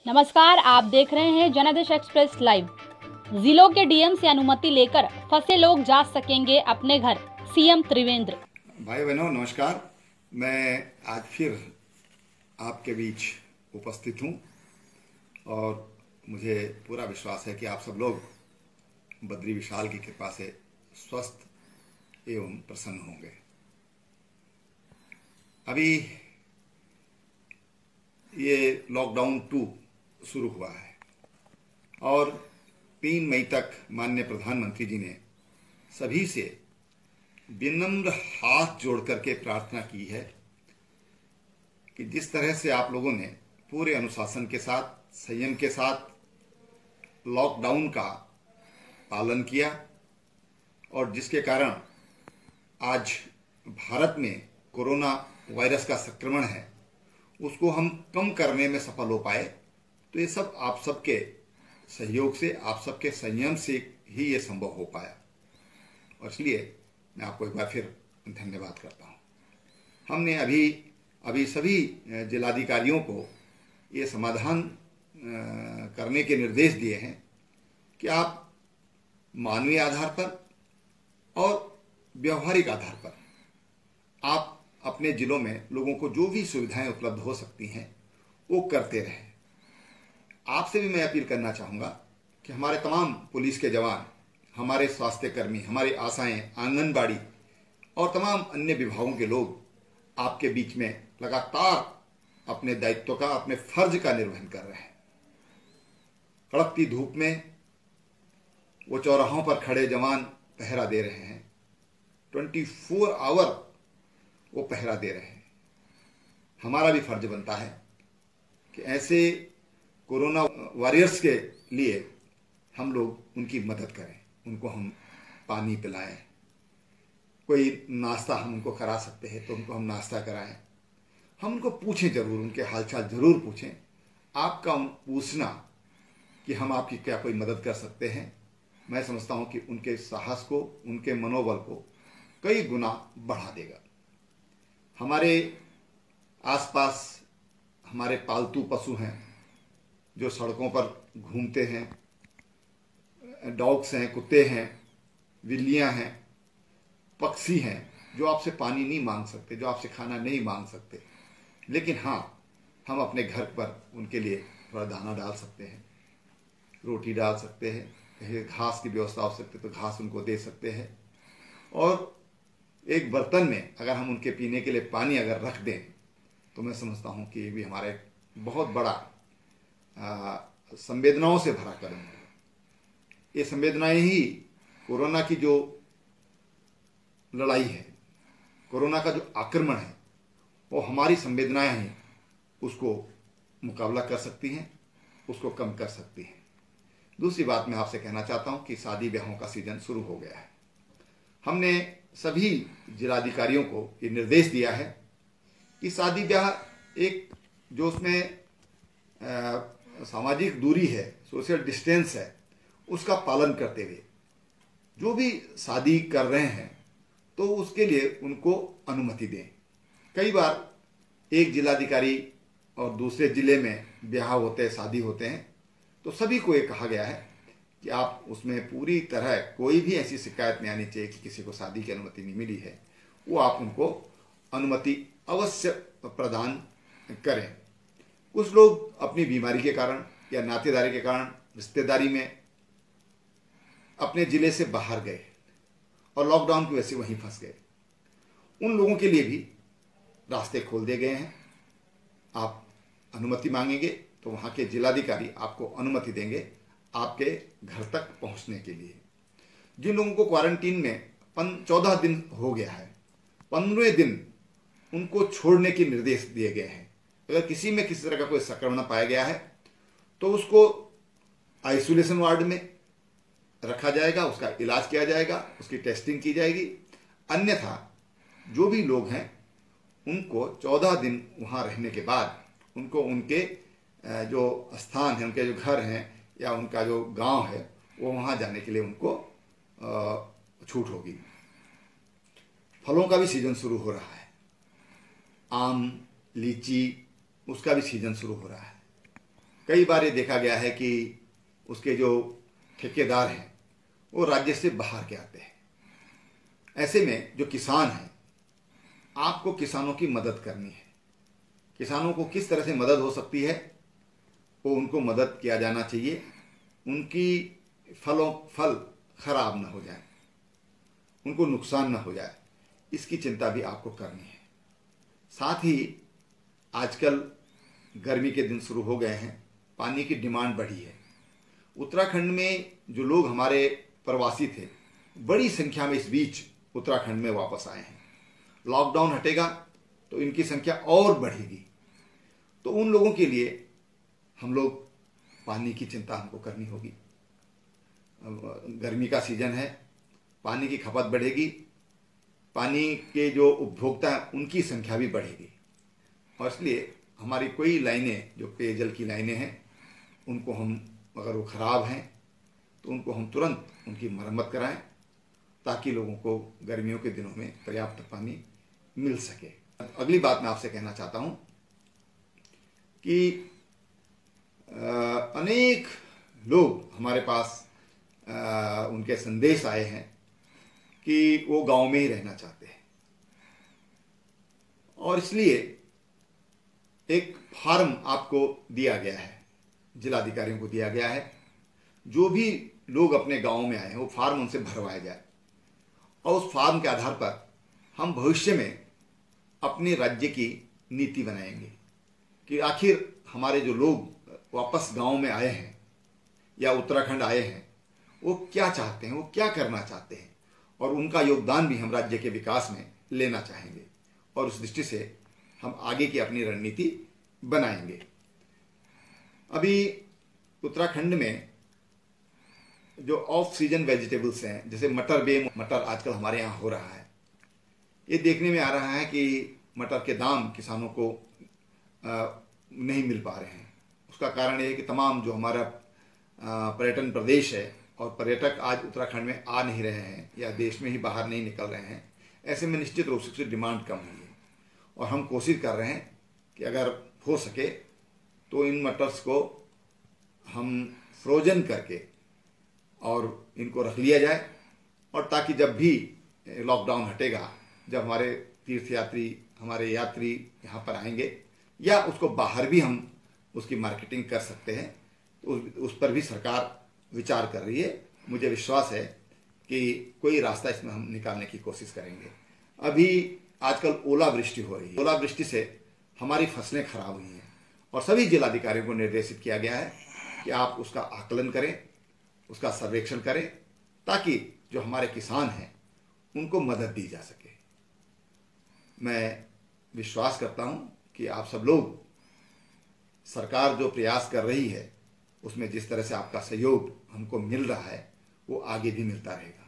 नमस्कार, आप देख रहे हैं जनादेश एक्सप्रेस लाइव। जिलों के डीएम से अनुमति लेकर फंसे लोग जा सकेंगे अपने घर, सीएम त्रिवेंद्र। भाई बहनों नमस्कार। मैं आज फिर आपके बीच उपस्थित हूं और मुझे पूरा विश्वास है कि आप सब लोग बद्री विशाल की कृपा से स्वस्थ एवं प्रसन्न होंगे। अभी ये लॉकडाउन 2 शुरू हुआ है और 3 मई तक माननीय प्रधानमंत्री जी ने सभी से विनम्र हाथ जोड़ करके प्रार्थना की है कि जिस तरह से आप लोगों ने पूरे अनुशासन के साथ, संयम के साथ लॉकडाउन का पालन किया और जिसके कारण आज भारत में कोरोना वायरस का संक्रमण है उसको हम कम करने में सफल हो पाए, तो ये सब आप सबके सहयोग से, आप सबके संयम से ही ये संभव हो पाया और इसलिए मैं आपको एक बार फिर धन्यवाद करता हूँ। हमने अभी सभी जिलाधिकारियों को ये समाधान करने के निर्देश दिए हैं कि आप मानवीय आधार पर और व्यवहारिक आधार पर आप अपने जिलों में लोगों को जो भी सुविधाएं उपलब्ध हो सकती हैं वो करते रहें। आपसे भी मैं अपील करना चाहूँगा कि हमारे तमाम पुलिस के जवान, हमारे स्वास्थ्य कर्मी, हमारी आशाएं, आंगनबाड़ी और तमाम अन्य विभागों के लोग आपके बीच में लगातार अपने दायित्व का, अपने फर्ज का निर्वहन कर रहे हैं। कड़कती धूप में वो चौराहों पर खड़े जवान पहरा दे रहे हैं, 24 आवर वो पहरा दे रहे हैं। हमारा भी फर्ज बनता है कि ऐसे कोरोना वॉरियर्स के लिए हम लोग उनकी मदद करें, उनको हम पानी पिलाएं, कोई नाश्ता हम उनको करा सकते हैं तो उनको हम नाश्ता कराएं, हम उनको पूछें जरूर, उनके हालचाल जरूर पूछें। आपका पूछना कि हम आपकी क्या कोई मदद कर सकते हैं, मैं समझता हूं कि उनके साहस को, उनके मनोबल को कई गुना बढ़ा देगा। हमारे आसपास हमारे पालतू पशु हैं जो सड़कों पर घूमते हैं, डॉग्स हैं, कुत्ते हैं, बिल्लियां हैं, पक्षी हैं जो आपसे पानी नहीं मांग सकते, जो आपसे खाना नहीं मांग सकते, लेकिन हाँ, हम अपने घर पर उनके लिए थोड़ा दाना डाल सकते हैं, रोटी डाल सकते हैं, कहीं घास की व्यवस्था हो सकती है तो घास उनको दे सकते हैं और एक बर्तन में अगर हम उनके पीने के लिए पानी अगर रख दें तो मैं समझता हूँ कि ये भी हमारा एक बहुत बड़ा संवेदनाओं से भरा कदम है। ये संवेदनाएं ही कोरोना की जो लड़ाई है, कोरोना का जो आक्रमण है, वो हमारी संवेदनाएं हैं, उसको मुकाबला कर सकती हैं, उसको कम कर सकती हैं। दूसरी बात मैं आपसे कहना चाहता हूँ कि शादी ब्याहों का सीजन शुरू हो गया है। हमने सभी जिलाधिकारियों को ये निर्देश दिया है कि शादी ब्याह एक जो उसमें सामाजिक दूरी है, सोशल डिस्टेंस है, उसका पालन करते हुए जो भी शादी कर रहे हैं तो उसके लिए उनको अनुमति दें। कई बार एक जिलाधिकारी और दूसरे जिले में ब्याह होते हैं, शादी होते हैं, तो सभी को ये कहा गया है कि आप उसमें पूरी तरह कोई भी ऐसी शिकायत नहीं आनी चाहिए कि किसी को शादी की अनुमति नहीं मिली है, वो आप उनको अनुमति अवश्य प्रदान करें। कुछ लोग अपनी बीमारी के कारण या नातेदारी के कारण, रिश्तेदारी में अपने जिले से बाहर गए और लॉकडाउन की वजह से वहीं फंस गए। उन लोगों के लिए भी रास्ते खोल दिए गए हैं। आप अनुमति मांगेंगे तो वहाँ के जिलाधिकारी आपको अनुमति देंगे आपके घर तक पहुँचने के लिए। जिन लोगों को क्वारंटीन में 14 दिन हो गया है, 15वें दिन उनको छोड़ने के निर्देश दिए गए हैं। अगर किसी में किसी तरह का कोई संक्रमण पाया गया है तो उसको आइसोलेशन वार्ड में रखा जाएगा, उसका इलाज किया जाएगा, उसकी टेस्टिंग की जाएगी। अन्यथा जो भी लोग हैं उनको 14 दिन वहाँ रहने के बाद उनको उनके जो स्थान है, उनके जो घर हैं या उनका जो गांव है, वो वहाँ जाने के लिए उनको छूट होगी। फलों का भी सीजन शुरू हो रहा है, आम, लीची, उसका भी सीजन शुरू हो रहा है। कई बार ये देखा गया है कि उसके जो ठेकेदार हैं वो राज्य से बाहर के आते हैं। ऐसे में जो किसान हैं, आपको किसानों की मदद करनी है। किसानों को किस तरह से मदद हो सकती है, वो उनको मदद किया जाना चाहिए। उनकी फल खराब ना हो जाए, उनको नुकसान ना हो जाए, इसकी चिंता भी आपको करनी है। साथ ही आजकल गर्मी के दिन शुरू हो गए हैं, पानी की डिमांड बढ़ी है। उत्तराखंड में जो लोग हमारे प्रवासी थे, बड़ी संख्या में इस बीच उत्तराखंड में वापस आए हैं। लॉकडाउन हटेगा तो इनकी संख्या और बढ़ेगी। तो उन लोगों के लिए हम लोग पानी की चिंता हमको करनी होगी। गर्मी का सीजन है, पानी की खपत बढ़ेगी, पानी के जो उपभोक्ता हैं उनकी संख्या भी बढ़ेगी। और इसलिए हमारी कोई लाइनें, जो पेयजल की लाइनें हैं, उनको हम, अगर वो ख़राब हैं तो उनको हम तुरंत उनकी मरम्मत कराएं, ताकि लोगों को गर्मियों के दिनों में पर्याप्त पानी मिल सके। अगली बात मैं आपसे कहना चाहता हूं कि अनेक लोग हमारे पास उनके संदेश आए हैं कि वो गांव में ही रहना चाहते हैं, और इसलिए एक फॉर्म आपको दिया गया है, जिलाधिकारियों को दिया गया है। जो भी लोग अपने गांव में आए हैं वो फॉर्म उनसे भरवाया जाए, और उस फॉर्म के आधार पर हम भविष्य में अपने राज्य की नीति बनाएंगे कि आखिर हमारे जो लोग वापस गांव में आए हैं या उत्तराखंड आए हैं, वो क्या चाहते हैं, वो क्या करना चाहते हैं, और उनका योगदान भी हम राज्य के विकास में लेना चाहेंगे। और उस दृष्टि से हम आगे की अपनी रणनीति बनाएंगे। अभी उत्तराखंड में जो ऑफ सीजन वेजिटेबल्स हैं, जैसे मटर आजकल हमारे यहाँ हो रहा है, ये देखने में आ रहा है कि मटर के दाम किसानों को नहीं मिल पा रहे हैं। उसका कारण ये है कि तमाम जो हमारा पर्यटन प्रदेश है और पर्यटक आज उत्तराखंड में आ नहीं रहे हैं या देश में ही बाहर नहीं निकल रहे हैं, ऐसे में निश्चित रूप से डिमांड कम हुई है। और हम कोशिश कर रहे हैं कि अगर हो सके तो इन मटर्स को हम फ्रोजन करके और इनको रख लिया जाए, और ताकि जब भी लॉकडाउन हटेगा, जब हमारे तीर्थयात्री, हमारे यात्री यहाँ पर आएंगे, या उसको बाहर भी हम उसकी मार्केटिंग कर सकते हैं, तो उस पर भी सरकार विचार कर रही है। मुझे विश्वास है कि कोई रास्ता इसमें हम निकालने की कोशिश करेंगे। अभी आजकल ओलावृष्टि हो रही है, ओलावृष्टि से हमारी फसलें खराब हुई हैं, और सभी जिलाधिकारियों को निर्देशित किया गया है कि आप उसका आकलन करें, उसका सर्वेक्षण करें, ताकि जो हमारे किसान हैं उनको मदद दी जा सके। मैं विश्वास करता हूं कि आप सब लोग, सरकार जो प्रयास कर रही है उसमें जिस तरह से आपका सहयोग हमको मिल रहा है, वो आगे भी मिलता रहेगा।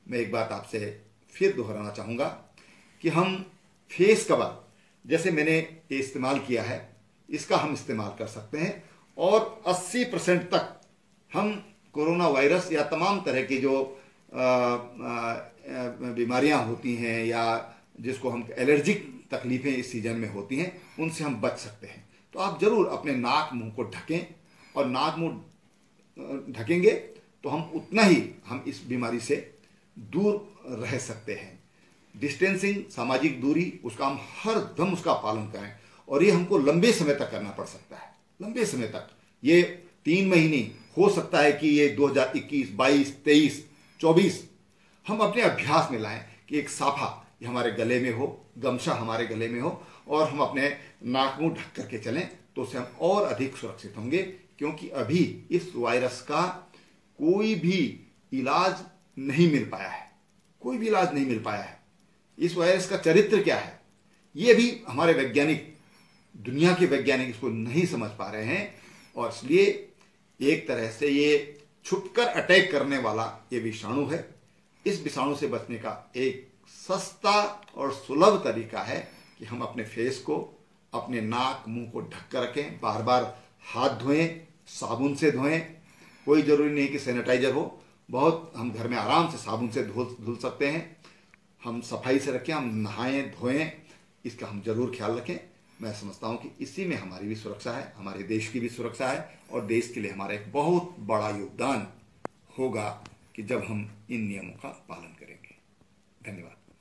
मैं एक बात आपसे फिर दोहराना चाहूँगा कि हम फेस कवर, जैसे मैंने ये इस्तेमाल किया है, इसका हम इस्तेमाल कर सकते हैं, और 80% तक हम कोरोना वायरस या तमाम तरह की जो बीमारियां होती हैं या जिसको हम एलर्जिक तकलीफें इस सीजन में होती हैं, उनसे हम बच सकते हैं। तो आप जरूर अपने नाक मुंह को ढकें, और नाक मुंह ढकेंगे तो हम उतना ही हम इस बीमारी से दूर रह सकते हैं। डिस्टेंसिंग, सामाजिक दूरी, उसका हम हर दम उसका पालन करें, और ये हमको लंबे समय तक करना पड़ सकता है, लंबे समय तक। ये 3 महीने हो सकता है कि ये 2021, 22, 23, 24 हम अपने अभ्यास में लाएं कि एक साफा ये हमारे गले में हो, गमछा हमारे गले में हो, और हम अपने नाक मुंह ढक करके चलें, तो उससे हम और अधिक सुरक्षित होंगे। क्योंकि अभी इस वायरस का कोई भी इलाज नहीं मिल पाया है, कोई भी इलाज नहीं मिल पाया है। इस वायरस का चरित्र क्या है, ये भी हमारे वैज्ञानिक, दुनिया के वैज्ञानिक इसको नहीं समझ पा रहे हैं, और इसलिए एक तरह से ये छुपकर अटैक करने वाला ये विषाणु है। इस विषाणु से बचने का एक सस्ता और सुलभ तरीका है कि हम अपने फेस को, अपने नाक मुंह को ढक कर रखें, बार बार हाथ धोएं, साबुन से धोएं। कोई जरूरी नहीं कि सैनिटाइजर हो, बहुत हम घर में आराम से साबुन से धुल सकते हैं। हम सफाई से रखें, हम नहाएं धोएं, इसका हम जरूर ख्याल रखें। मैं समझता हूं कि इसी में हमारी भी सुरक्षा है, हमारे देश की भी सुरक्षा है और देश के लिए हमारा एक बहुत बड़ा योगदान होगा कि जब हम इन नियमों का पालन करेंगे। धन्यवाद।